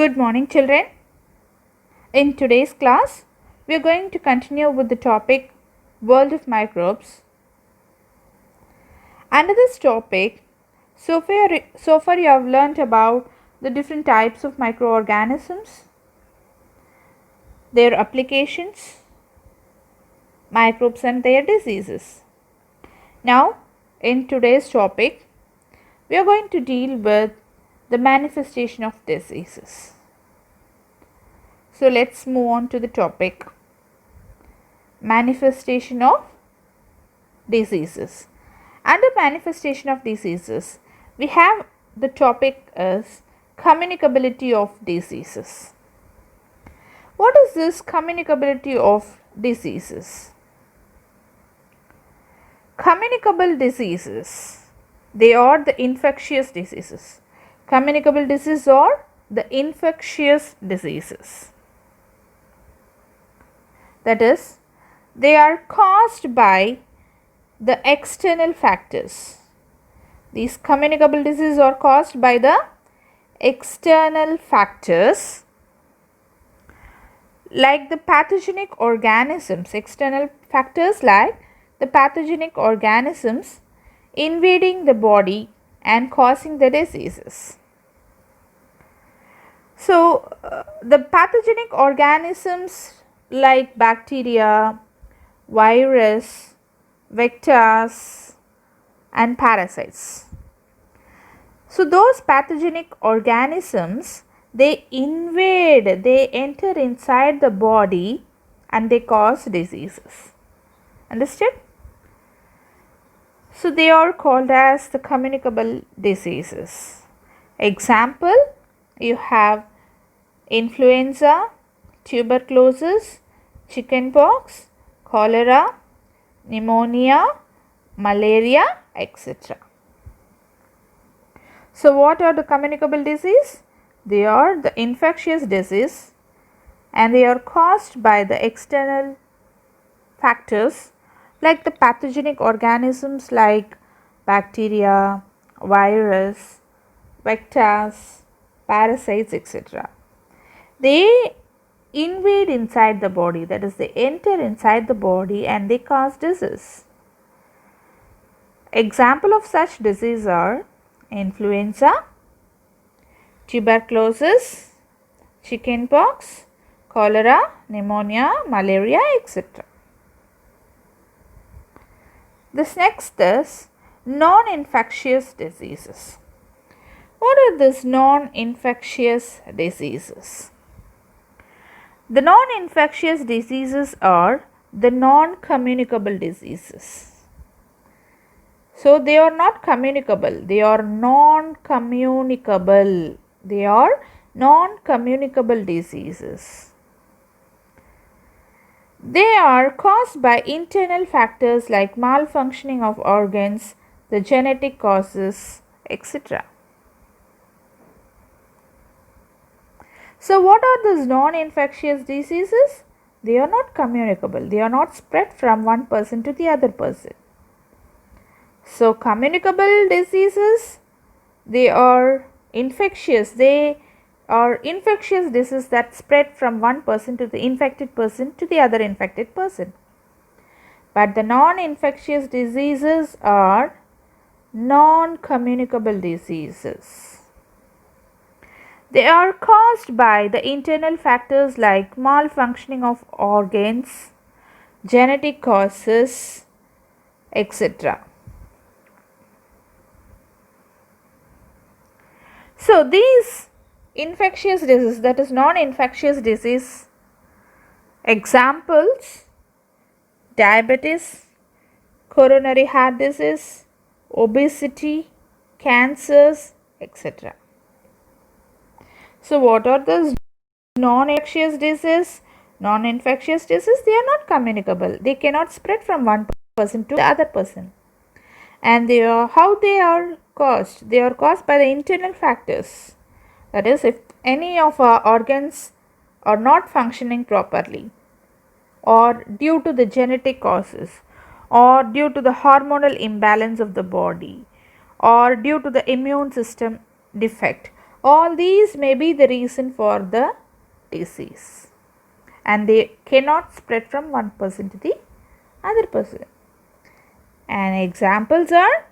Good morning, children. In today's class, we are going to continue with the topic World of Microbes. Under this topic, so far you have learnt about the different types of microorganisms, their applications, microbes and their diseases. Now, in today's topic, we are going to deal with the manifestation of diseases. So let's move on to the topic manifestation of diseases. Under manifestation of diseases, we have the topic as communicability of diseases. What is this communicability of diseases? Communicable diseases, they are the infectious diseases. Communicable diseases are the infectious diseases. That is, they are caused by the external factors. These communicable diseases are caused by the external factors like the pathogenic organisms. External factors like the pathogenic organisms invading the body and causing the diseases. So, the pathogenic organisms like bacteria, virus, vectors and parasites. So, those pathogenic organisms, they invade, they enter inside the body and they cause diseases. Understood? So, they are called as the communicable diseases. Example, you have influenza, tuberculosis, chickenpox, cholera, pneumonia, malaria, etc. So, what are the communicable diseases? They are the infectious disease and they are caused by the external factors like the pathogenic organisms like bacteria, virus, vectors, parasites, etc. They invade inside the body, that is, they enter inside the body and they cause disease. Example of such disease are influenza, tuberculosis, chickenpox, cholera, pneumonia, malaria, etc. This next is non-infectious diseases. What are these non-infectious diseases? The non-infectious diseases are the non-communicable diseases. So, they are not communicable, they are non-communicable. They are non-communicable diseases. They are caused by internal factors like malfunctioning of organs, the genetic causes, etc. So, what are these non-infectious diseases? They are not communicable. They are not spread from one person to the other person. So, communicable diseases, they are infectious. They are infectious diseases that spread from one person to the infected person to the other infected person. But the non-infectious diseases are non-communicable diseases. They are caused by the internal factors like malfunctioning of organs, genetic causes, etc. So, these infectious diseases, that is non-infectious disease, examples, diabetes, coronary heart disease, obesity, cancers, etc. So, what are the non-infectious diseases? Non-infectious diseases, they are not communicable. They cannot spread from one person to the other person. And they are, how they are caused? They are caused by the internal factors. That is, if any of our organs are not functioning properly, or due to the genetic causes, or due to the hormonal imbalance of the body, or due to the immune system defect, All these may be the reason for the disease, and they cannot spread from one person to the other person. And examples are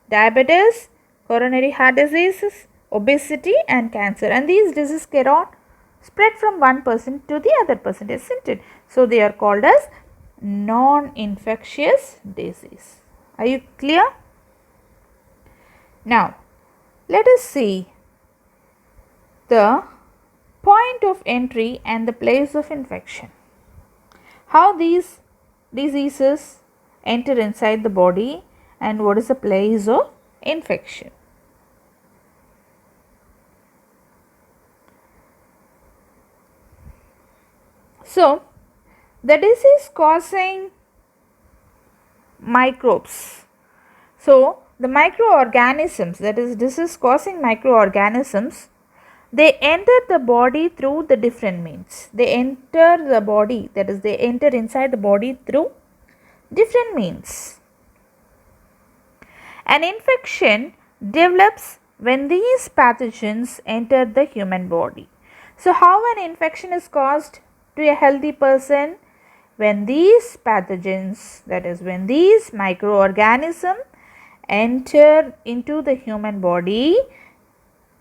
diabetes, coronary heart diseases, obesity and cancer. And these diseases cannot spread from one person to the other person, isn't it? So they are called as non-infectious disease. Are you clear? Now, let us see the point of entry and the place of infection. How these diseases enter inside the body and what is the place of infection. So, the disease causing microbes. So, the microorganisms, that is disease causing microorganisms, they enter the body through the different means. They enter the body, that is they enter inside the body through different means. An infection develops when these pathogens enter the human body. So, how an infection is caused to a healthy person? When these pathogens, that is when these microorganisms enter into the human body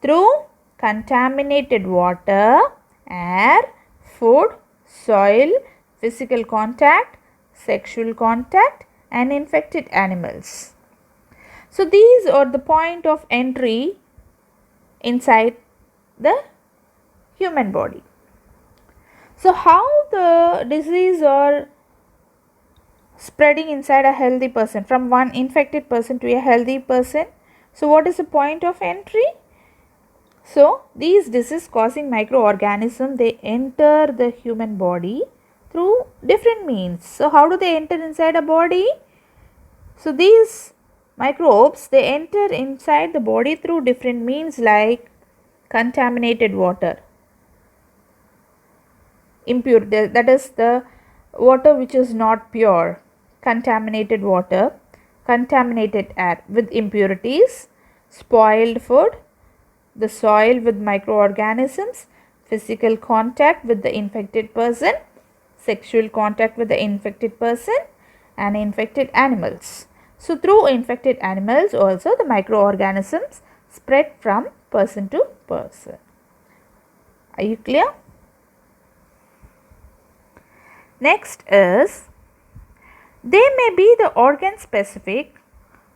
through contaminated water, air, food, soil, physical contact, sexual contact and infected animals. So, these are the point of entry inside the human body. So, how the disease are spreading inside a healthy person, from one infected person to a healthy person? So, what is the point of entry? So, these disease causing microorganisms, they enter the human body through different means. So, how do they enter inside a body? So, these microbes, they enter inside the body through different means like contaminated water, impure, that is the water which is not pure, contaminated water, contaminated air with impurities, spoiled food, the soil with microorganisms, physical contact with the infected person, sexual contact with the infected person and infected animals. So, through infected animals also the microorganisms spread from person to person. Are you clear? Next is, they may be the organ specific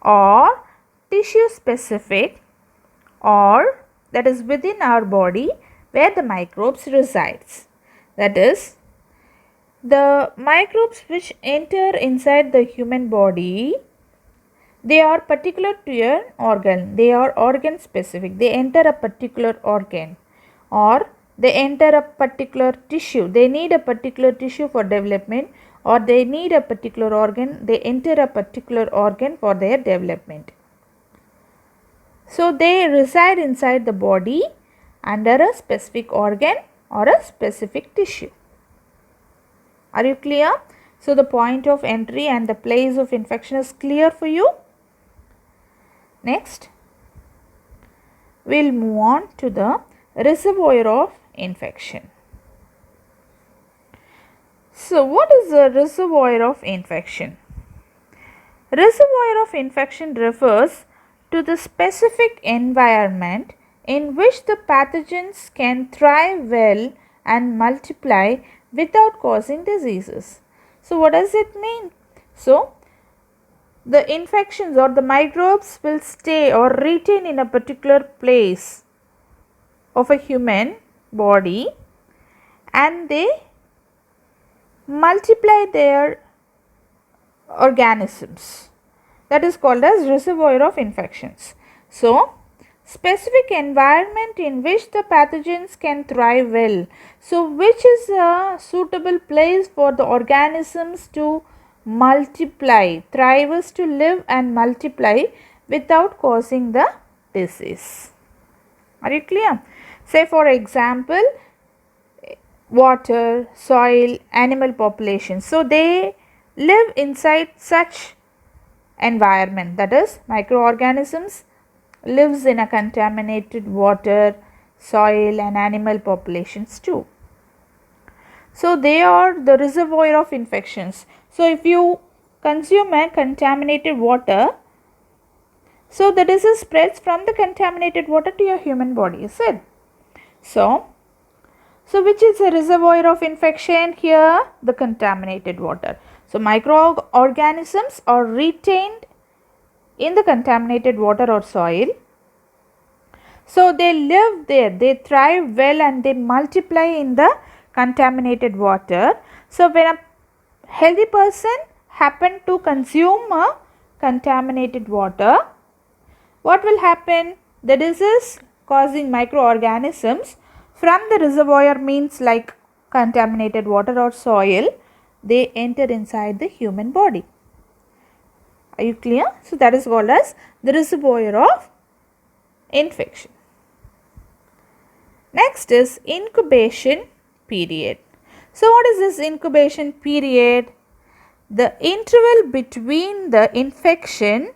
or tissue specific, or that is within our body where the microbes resides. That is, the microbes which enter inside the human body, they are particular to an organ. They are organ specific. They enter a particular organ or they enter a particular tissue. They need a particular tissue for development, or they need a particular organ. They enter a particular organ for their development. So, they reside inside the body under a specific organ or a specific tissue. Are you clear? So, the point of entry and the place of infection is clear for you. Next, we will move on to the reservoir of infection. So, what is the reservoir of infection? Reservoir of infection refers to the specific environment in which the pathogens can thrive well and multiply without causing diseases. So, what does it mean? So, the infections or the microbes will stay or retain in a particular place of a human body and they multiply their organisms. That is called as reservoir of infections. So, specific environment in which the pathogens can thrive well. So, which is a suitable place for the organisms to multiply, thrive is to live and multiply without causing the disease. Are you clear? Say for example, water, soil, animal population. So, they live inside such environment, that is microorganisms lives in a contaminated water, soil and animal populations too. So they are the reservoir of infections. So if you consume a contaminated water, so the disease spreads from the contaminated water to your human body, is it? So which is a reservoir of infection here? The contaminated water. So microorganisms are retained in the contaminated water or soil. So they live there, they thrive well and they multiply in the contaminated water. So when a healthy person happen to consume a contaminated water, what will happen? The disease causing microorganisms from the reservoir, means like contaminated water or soil, they enter inside the human body. Are you clear? So that is called as the reservoir of infection. Next is incubation period. So what is this incubation period? The interval between the infection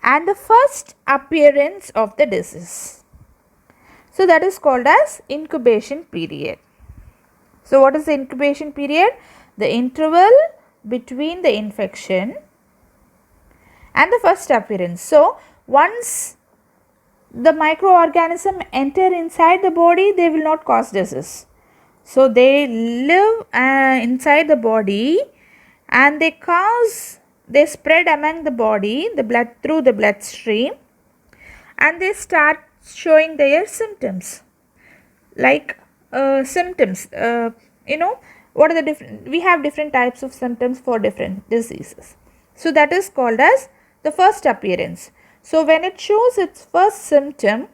and the first appearance of the disease. So that is called as incubation period. So what is the incubation period? The interval between the infection and the first appearance. So once the microorganism enter inside the body, they will not cause disease. So they live inside the body and they spread among the body, the blood through the bloodstream, and they start showing their symptoms. Like symptoms, what are the different? We have different types of symptoms for different diseases. So that is called as the first appearance. So when it shows its first symptom,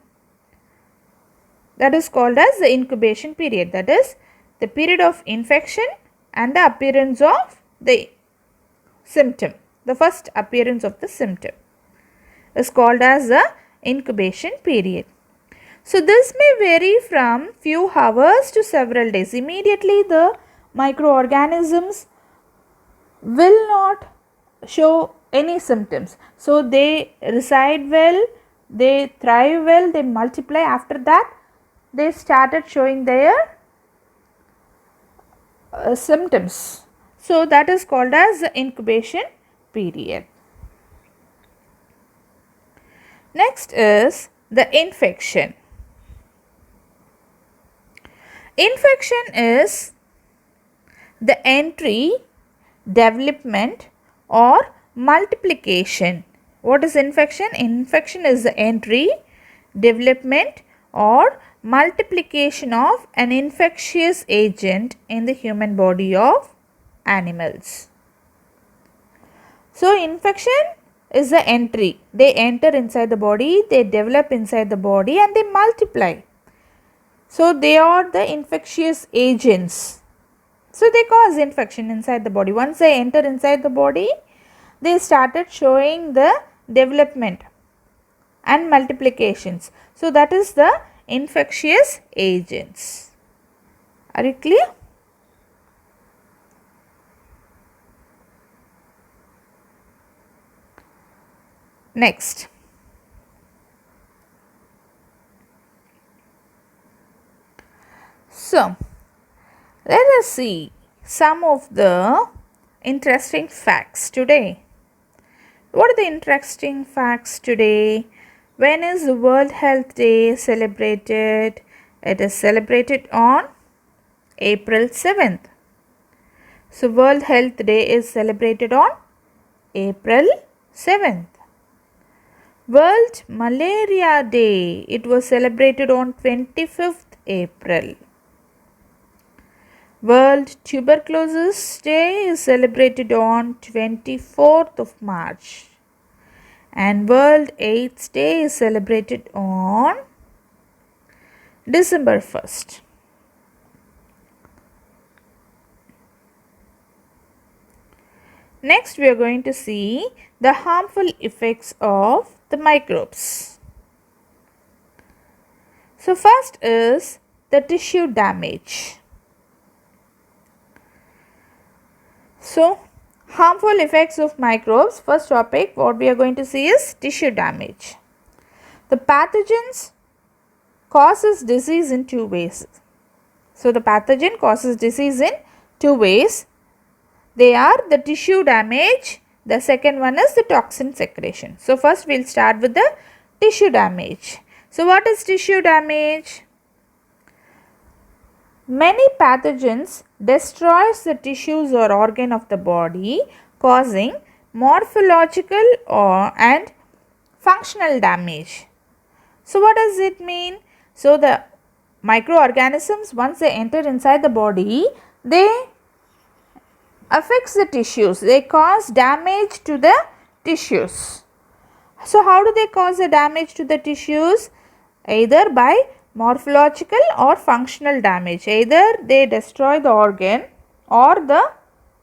that is called as the incubation period. That is the period of infection and the appearance of the symptom. The first appearance of the symptom is called as the incubation period. So this may vary from few hours to several days. Immediately the microorganisms will not show any symptoms. So they reside well, they thrive well, they multiply. After that they started showing their symptoms. So that is called as the incubation period. Next is the infection. Infection is the entry, development or multiplication. What is infection? Infection is the entry, development or multiplication of an infectious agent in the human body of animals. So infection is the entry. They enter inside the body, they develop inside the body and they multiply. So they are the infectious agents. So they cause infection inside the body. Once they enter inside the body, they started showing the development and multiplications. So that is the infectious agents. Are you clear? Next. So let us see some of the interesting facts today. What are the interesting facts today? When is the World Health Day celebrated? It is celebrated on April 7th. So World Health Day is celebrated on April 7th. World Malaria Day, it was celebrated on 25th April. World Tuberculosis Day is celebrated on 24th of March. And World AIDS Day is celebrated on December 1st. Next we are going to see the harmful effects of the microbes. So first is the tissue damage. So harmful effects of microbes. First topic what we are going to see is tissue damage. The pathogens causes disease in two ways. So the pathogen causes disease in two ways. They are the tissue damage. The second one is the toxin secretion. So first we will start with the tissue damage. So what is tissue damage? Many pathogens destroys the tissues or organ of the body, causing morphological and functional damage. So what does it mean? So the microorganisms, once they enter inside the body, they affects the tissues. They cause damage to the tissues. So how do they cause the damage to the tissues? Either by morphological or functional damage. Either they destroy the organ or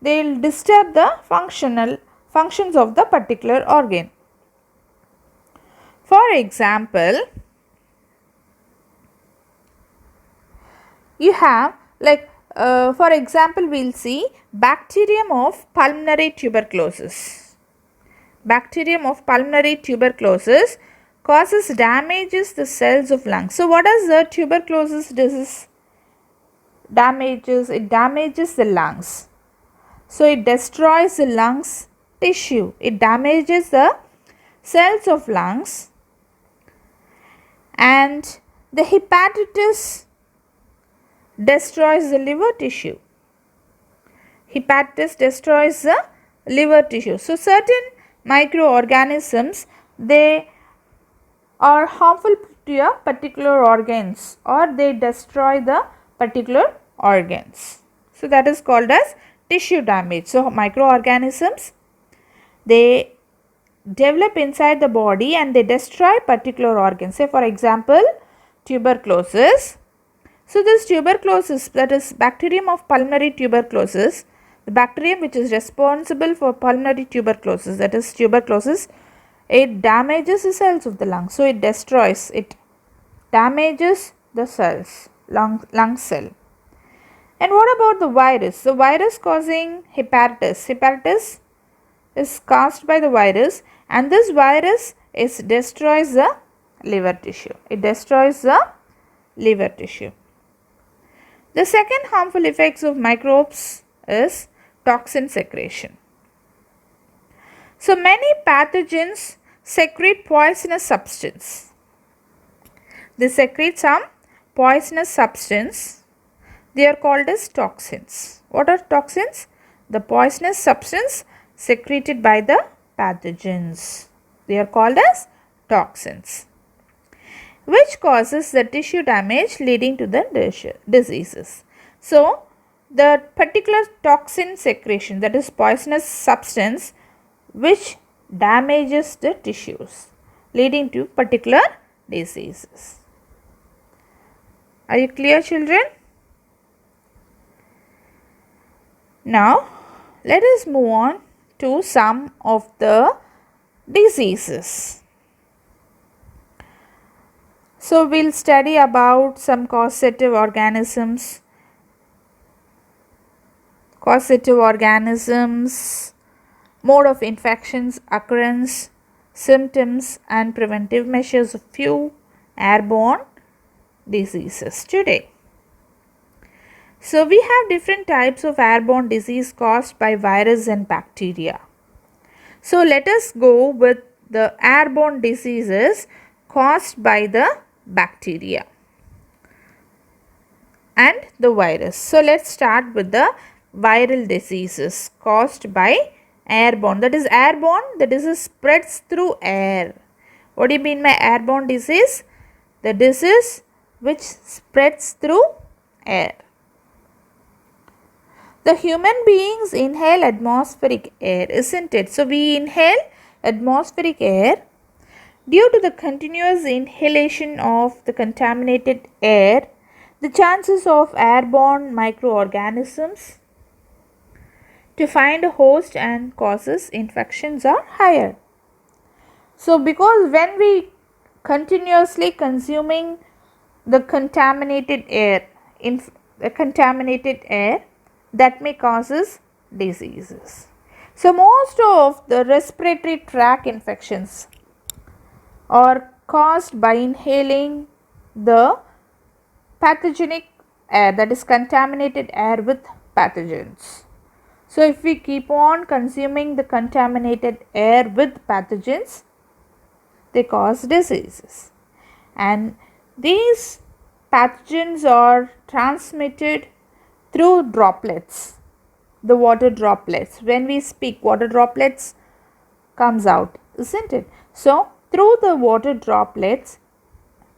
they will disturb the functions of the particular organ. For example, you have for example we will see bacterium of pulmonary tuberculosis. Bacterium of pulmonary tuberculosis causes damages the cells of lungs. So what does the tuberculosis disease damages? It damages the lungs. So it destroys the lungs tissue. It damages the cells of lungs. And the hepatitis destroys the liver tissue. Hepatitis destroys the liver tissue. So certain microorganisms, they are harmful to your particular organs or they destroy the particular organs. So that is called as tissue damage. So microorganisms, they develop inside the body and they destroy particular organs. Say for example, tuberculosis. So this tuberculosis, that is bacterium of pulmonary tuberculosis, the bacterium which is responsible for pulmonary tuberculosis, that is tuberculosis, it damages the cells of the lung. So it destroys, it damages the cells, lung cell. And what about the virus? The virus causing hepatitis. Hepatitis is caused by the virus, and this virus destroys the liver tissue. It destroys the liver tissue. The second harmful effects of microbes is toxin secretion. So many pathogens secrete poisonous substance. They secrete some poisonous substance. They are called as toxins. What are toxins? The poisonous substance secreted by the pathogens. They are called as toxins, which causes the tissue damage leading to the diseases. So the particular toxin secretion, that is poisonous substance which damages the tissues leading to particular diseases. Are you clear, children? Now let us move on to some of the diseases. So we will study about some causative organisms. Mode of infections, occurrence, symptoms and preventive measures of few airborne diseases today. So we have different types of airborne disease caused by virus and bacteria. So let us go with the airborne diseases caused by the bacteria and the virus. So let's start with the viral diseases caused by airborne. That is airborne, the disease spreads through air. What do you mean by airborne disease? The disease which spreads through air. The human beings inhale atmospheric air, isn't it? So we inhale atmospheric air. Due to the continuous inhalation of the contaminated air, the chances of airborne microorganisms to find a host and causes infections are higher. So because when we continuously consuming the contaminated air, that may causes diseases. So most of the respiratory tract infections are caused by inhaling the pathogenic air, that is contaminated air with pathogens. So if we keep on consuming the contaminated air with pathogens, they cause diseases. And these pathogens are transmitted through droplets, the water droplets. When we speak, water droplets comes out, isn't it? So through the water droplets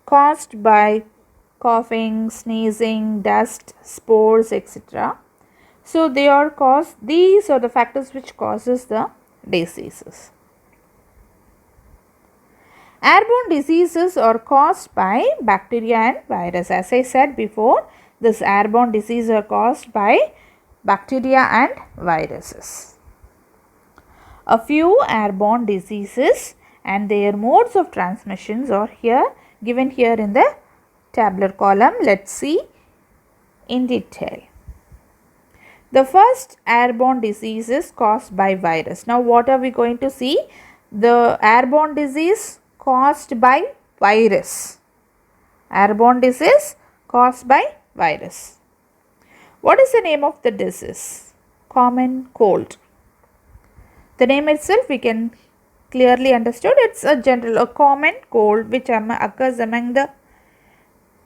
caused by coughing, sneezing, dust, spores, etc. So these are the factors which causes the diseases. Airborne diseases are caused by bacteria and virus. As I said before, this airborne diseases are caused by bacteria and viruses. A few airborne diseases and their modes of transmissions are given here in the tabular column. Let's see in detail. The first airborne disease is caused by virus. Now what are we going to see? The airborne disease caused by virus. Airborne disease caused by virus. What is the name of the disease? Common cold. The name itself we can clearly understood. It's a common cold which occurs among the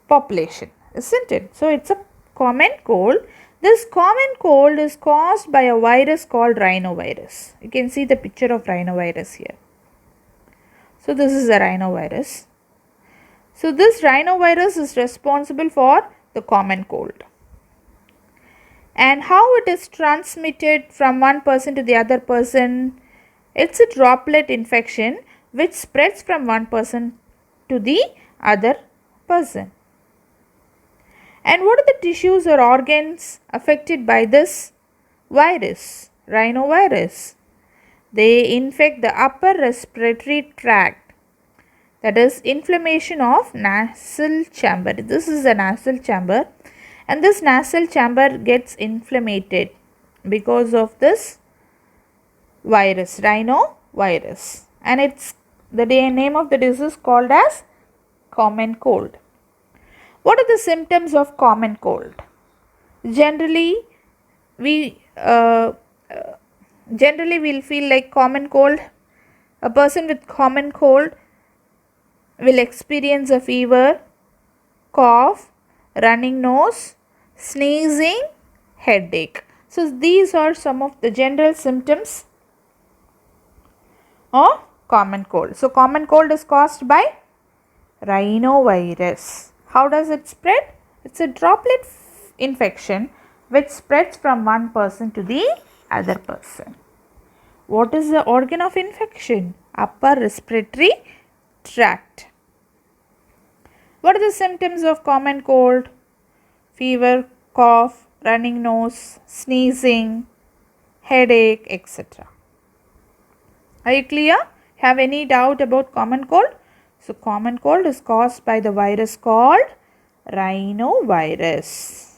population, isn't it? So it's a common cold. This common cold is caused by a virus called rhinovirus. You can see the picture of rhinovirus here. So this is a rhinovirus. So this rhinovirus is responsible for the common cold. And how it is transmitted from one person to the other person? It's a droplet infection which spreads from one person to the other person. And what are the tissues or organs affected by this virus, rhinovirus? They infect the upper respiratory tract, that is inflammation of nasal chamber. This is a nasal chamber, and this nasal chamber gets inflamed because of this virus, rhinovirus, and it's the name of the disease called as common cold. What are the symptoms of common cold? Generally, we'll feel like common cold. A person with common cold will experience a fever, cough, running nose, sneezing, headache. So these are some of the general symptoms of common cold. So common cold is caused by rhinovirus. How does it spread? It's a droplet infection which spreads from one person to the other person. What is the organ of infection? Upper respiratory tract. What are the symptoms of common cold? Fever, cough, running nose, sneezing, headache, etc. Are you clear? Have any doubt about common cold? So common cold is caused by the virus called rhinovirus.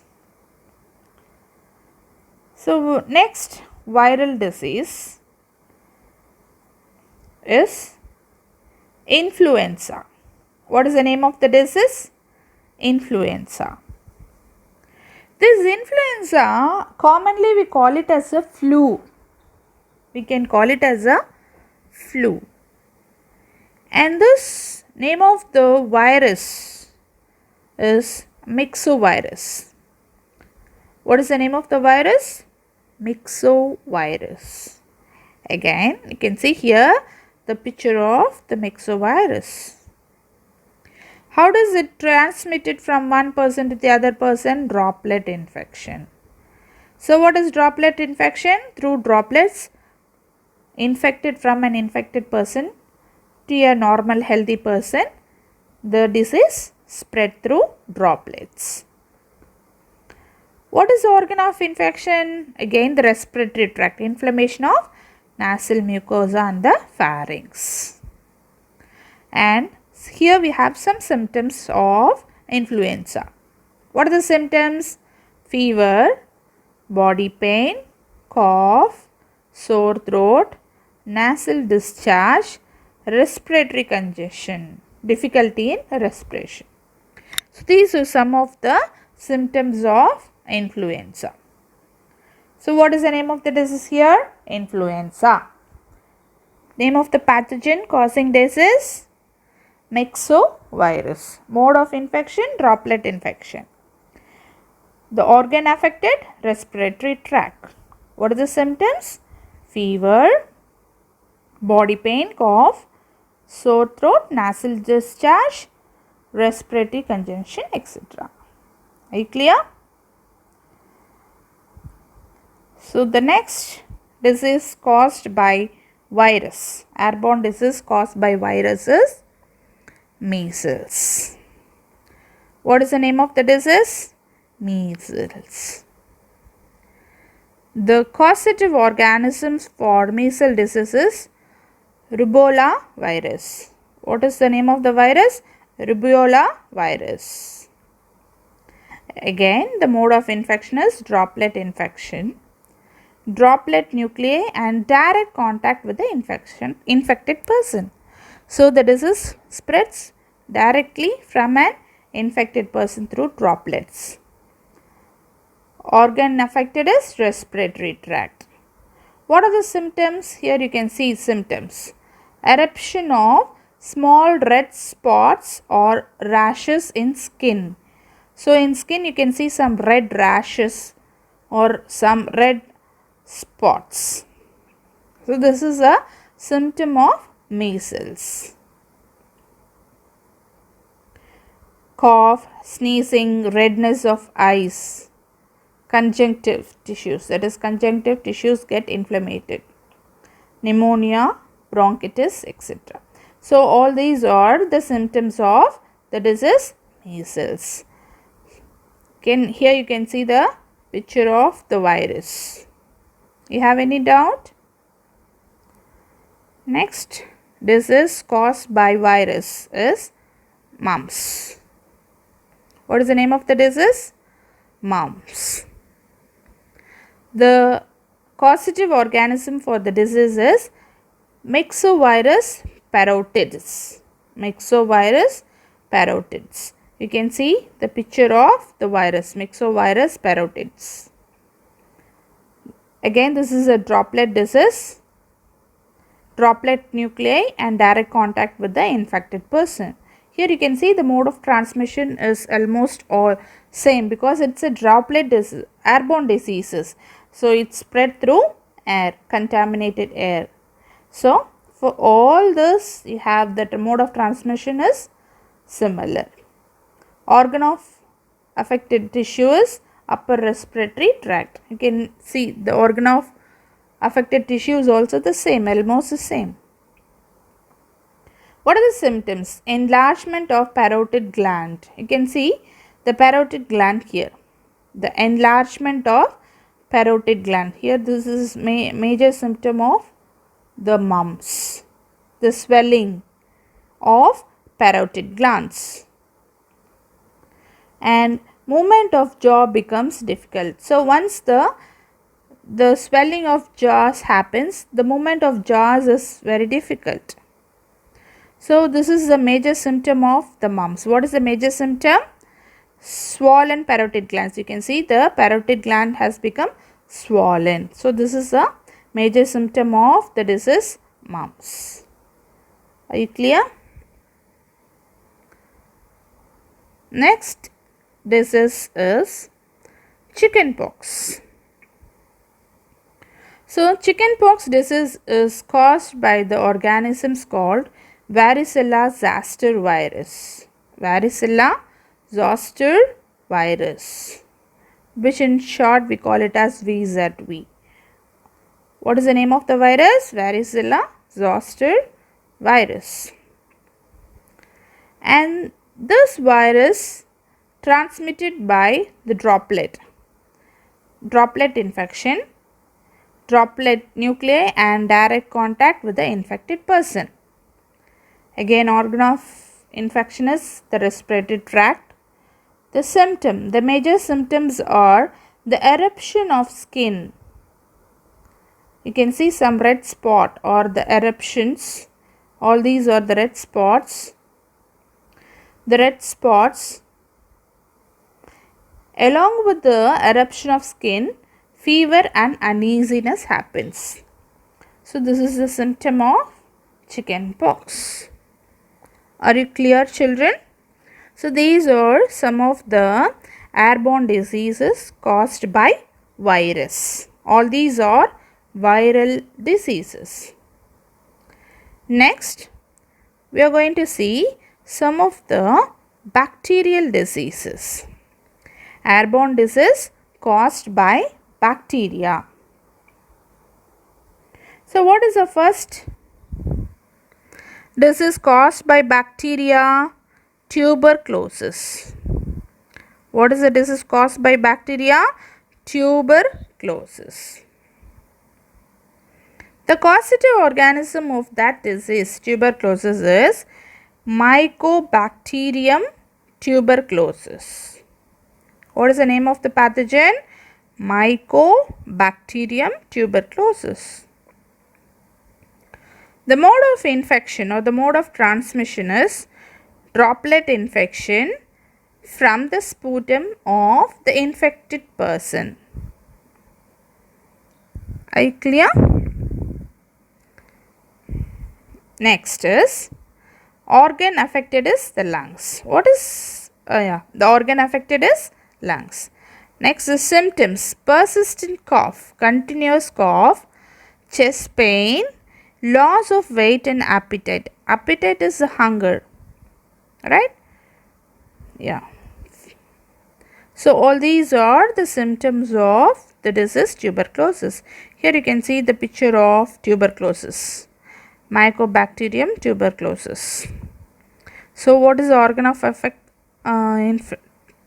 So next viral disease is influenza. What is the name of the disease? Influenza. This influenza, commonly we call it as a flu. We can call it as a flu. And this name of the virus is myxovirus. What is the name of the virus? Myxovirus. Again, you can see here the picture of the myxovirus. How does it transmit it from one person to the other person? Droplet infection. So what is droplet infection? Through droplets infected from an infected person to a normal healthy person, the disease spread through droplets. What is the organ of infection? Again, the respiratory tract, inflammation of nasal mucosa and the pharynx. And here we have some symptoms of influenza. What are the symptoms? Fever, body pain, cough, sore throat, nasal discharge, respiratory congestion, difficulty in respiration. So these are some of the symptoms of influenza. So what is the name of the disease here? Influenza. Name of the pathogen causing disease? Myxovirus. Mode of infection? Droplet infection. The organ affected? Respiratory tract. What are the symptoms? Fever, body pain, cough, sore throat, nasal discharge, respiratory congestion, etc. Are you clear? So the next disease caused by virus, airborne disease caused by virus is measles. What is the name of the disease? Measles. The causative organisms for measles disease is Rubella virus. What is the name of the virus? Rubella virus. Again, the mode of infection is droplet infection. Droplet nuclei and direct contact with the infected person. So the disease spreads directly from an infected person through droplets. Organ affected is respiratory tract. What are the symptoms? Here you can see symptoms. Eruption of small red spots or rashes in skin. So in skin you can see some red rashes or some red spots. So this is a symptom of measles. Cough, sneezing, redness of eyes. Conjunctive tissues, that is conjunctive tissues get inflamed. Pneumonia, bronchitis, etc. So all these are the symptoms of the disease measles. Here you can see the picture of the virus. You have any doubt? Next disease caused by virus is mumps. What is the name of the disease? Mumps. The causative organism for the disease is Myxovirus Parotids. Myxovirus Parotids. You can see the picture of the virus, Myxovirus Parotids. Again, this is a droplet disease. Droplet nuclei and direct contact with the infected person. Here you can see the mode of transmission is almost all same because it's a droplet disease, airborne diseases. So it's spread through air, contaminated air. So for all this you have that the mode of transmission is similar. Organ of affected tissue is upper respiratory tract. You can see the organ of affected tissue is also the same, almost the same. What are the symptoms? Enlargement of parotid gland. You can see the parotid gland here. The enlargement of parotid gland. Here this is major symptom of the mumps. The swelling of parotid glands. And movement of jaw becomes difficult. So once the swelling of jaws happens, the movement of jaws is very difficult. So this is the major symptom of the mumps. What is the major symptom? Swollen parotid glands. You can see the parotid gland has become swollen. So this is a major symptom of the disease mumps. Are you clear? Next disease is chickenpox. So chickenpox disease is caused by the organisms called varicella zoster virus. Varicella zoster virus, which in short we call it as VZV. What is the name of the virus? Varicella zoster virus. And this virus transmitted by the droplet infection, droplet nuclei and direct contact with the infected person. Again, organ of infection is the respiratory tract. The major symptoms are the eruption of skin. You can see some red spot or the eruptions. All these are the red spots. The red spots Along with the eruption of skin, fever and uneasiness happens. So this is the symptom of chicken pox. Are you clear, children? So these are some of the airborne diseases caused by virus. All these are viral diseases. Next, we are going to see some of the bacterial diseases. Airborne disease caused by bacteria. So what is the first disease caused by bacteria? Tuberculosis. What is the disease caused by bacteria? Tuberculosis. The causative organism of that disease, tuberculosis, is Mycobacterium tuberculosis. What is the name of the pathogen? Mycobacterium tuberculosis. The mode of infection or the mode of transmission is droplet infection from the sputum of the infected person. Are you clear? Next is organ affected is the lungs. What is the organ affected is lungs. Next is symptoms: persistent cough, continuous cough, chest pain, loss of weight and appetite. Appetite is the hunger, right? Yeah. So all these are the symptoms of the disease tuberculosis. Here you can see the picture of tuberculosis. Mycobacterium tuberculosis. So what is the organ of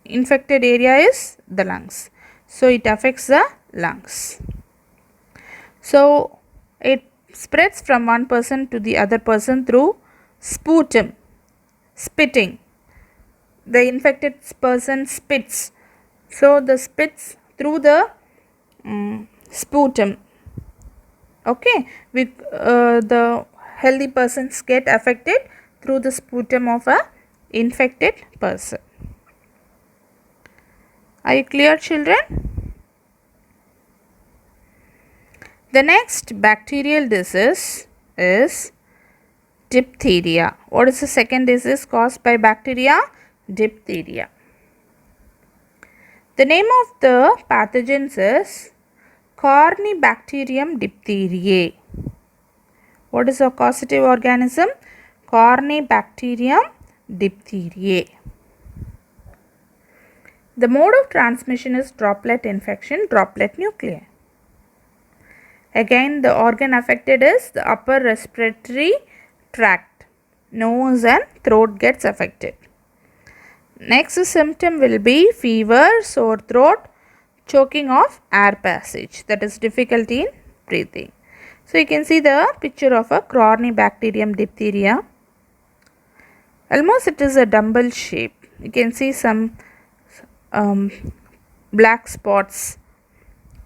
infected area is the lungs. So it affects the lungs. So it spreads from one person to the other person through sputum, spitting. The infected person spits. So the spits through the sputum. Okay, the healthy persons get affected through the sputum of a infected person. Are you clear, children? The next bacterial disease is diphtheria. What is the second disease caused by bacteria? Diphtheria. The name of the pathogens is Corynebacterium diphtheriae. What is the causative organism? Corynebacterium diphtheriae. The mode of transmission is droplet infection, droplet nuclei. Again, the organ affected is the upper respiratory tract. Nose and throat gets affected. Next symptom will be fever, sore throat, choking of air passage, that is difficulty in breathing. So you can see the picture of a Corynebacterium diphtheria. Almost it is a dumbbell shape. You can see some black spots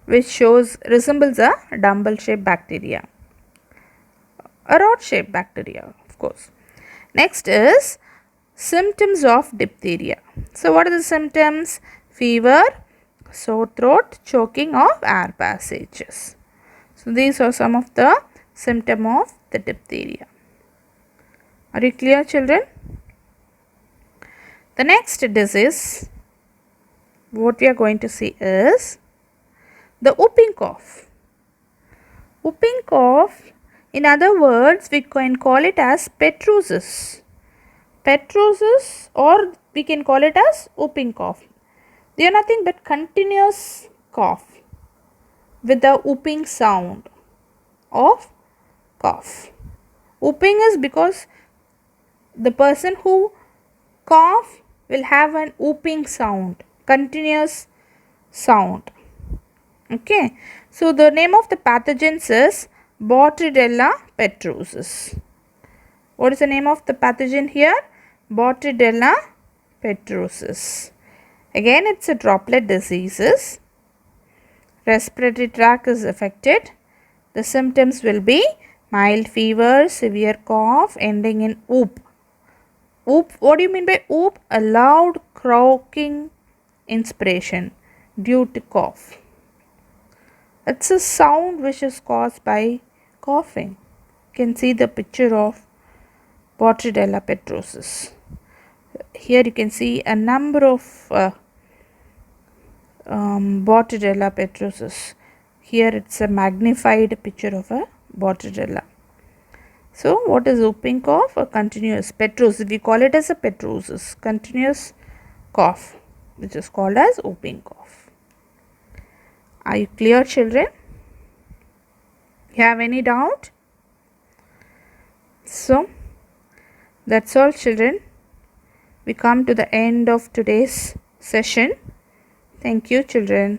which resembles a dumbbell shaped bacteria, a rod shaped bacteria, of course. Next is symptoms of diphtheria. So what are the symptoms? Fever, sore throat, choking of air passages. So these are some of the symptoms of the diphtheria. Are you clear, children? The next disease what we are going to see is the whooping cough. Whooping cough, in other words, we can call it as pertussis. Pertussis, or we can call it as whooping cough. They are nothing but continuous cough with the whooping sound of cough. Whooping is because the person who cough will have an whooping sound, continuous sound. Okay, so the name of the pathogens is Botryella pertussis. What is the name of the pathogen here? Botryella pertussis. Again, it's a droplet diseases. Respiratory tract is affected. The symptoms will be mild fever, severe cough ending in whoop. Whoop, what do you mean by whoop? A loud croaking inspiration due to cough. It's a sound which is caused by coughing. You can see the picture of Botryella petrosus. Here you can see a number of Botryella petrosus. Here it's a magnified picture of a Botryella. So what is whooping cough? A continuous petrosus. We call it as a petrosus, continuous cough, which is called as whooping cough. Are you clear, children? You have any doubt? So that's all, children. We come to the end of today's session. Thank you, children.